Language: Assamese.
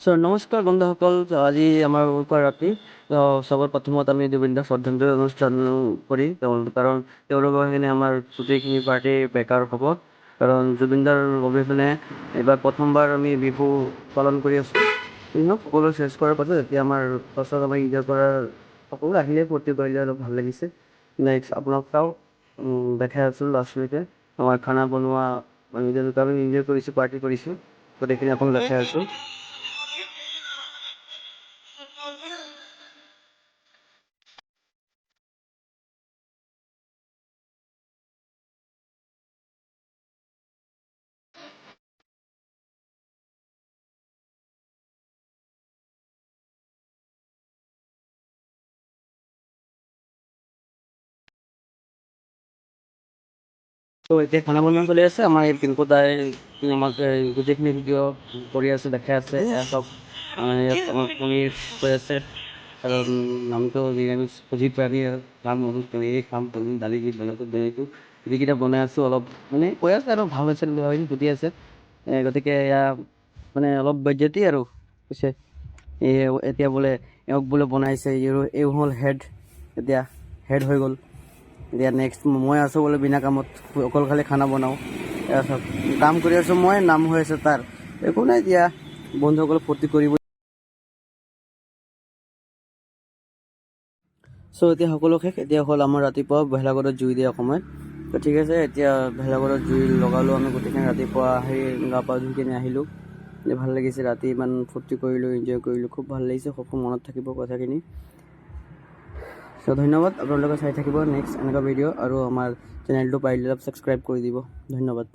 নমস্কাৰ বন্ধুসকল। আজি আমাৰ উৰুকাৰ ৰাতি। চবৰ প্ৰথমত আমি জুবিনদাক শ্ৰদ্ধাঞ্জলি অনুষ্ঠান কৰি কাৰণ তেওঁলোকৰ সেইখিনি আমাৰ গোটেইখিনি পাৰ্টি বেকাৰ হ'ব। কাৰণ জুবিনদাৰ অবিহনে এইবাৰ প্ৰথমবাৰ আমি বিহু পালন কৰি আছোঁ। সকলো চেঞ্জ কৰাৰ পাছত এতিয়া আমাৰ পাছত আমাৰ ইনজয় কৰাৰ সকলো আহিলে ফূৰ্তি কৰিলে অলপ ভাল লাগিছে। নেক্সট আপোনাক চাওঁ দেখাই আছোঁ লাষ্ট লৈকে আমাৰ খানা বনোৱা আমি যেনেকুৱা আমি ইনজয় কৰিছোঁ পাৰ্টি কৰিছোঁ গোটেইখিনি আপোনাক দেখাই আছোঁ। এতিয়া খানা বনোৱা চলি আছে। আমাৰ এই পিংকু দাই আমাক গোটেইখিনি ভিডিঅ' কৰি আছে দেখাই আছে। এয়া চব ইয়াত আমাৰ পনীৰ হৈ আছে কাৰণ আমিতো নিৰামিষ ভোজী প্ৰাণী খাম পনীৰেই খাম পনীৰ দালি দি বনাইছোঁ যিকেইটা বনাই আছোঁ অলপ মানে কৈ আছে আৰু ভাল হৈছে ফুটি আছে। গতিকে এয়া মানে অলপ বাজেটেই আৰু পিছে এতিয়া বোলে এওঁক বোলে বনাইছে এই হ'ল হেড। এতিয়া হেড হৈ গ'ল। এতিয়া নেক্সট মই আছোঁ বোলে বিনা কামত অকল খালি খানা বনাওঁ। এয়া চব কাম কৰি আছোঁ মই, নাম হৈ আছে তাৰ। একো নাই দিয়া বন্ধুসকল ফূৰ্তি কৰিব। এতিয়া সকলো শেষ। এতিয়া হ'ল আমাৰ ৰাতিপুৱা ভেলাঘৰত জুই দিয়া সময়ত। ঠিক আছে, এতিয়া ভেলাঘৰত জুই লগালোঁ আমি গোটেইখিনি। ৰাতিপুৱা আহি গা পা ধুই কিনে আহিলোঁ। ভাল লাগিছে ৰাতি ইমান ফূৰ্তি কৰিলোঁ, এনজয় কৰিলোঁ, খুব ভাল লাগিছে। সকলো মনত থাকিব কথাখিনি। ধন্যবাদ, আপোনালোকে চাই থাকিব নেক্সট এনেকুৱা ভিডিঅ' আৰু আমাৰ চেনেলটো পাৰিলে ছাবস্ক্ৰাইব কৰি দিব। ধন্যবাদ।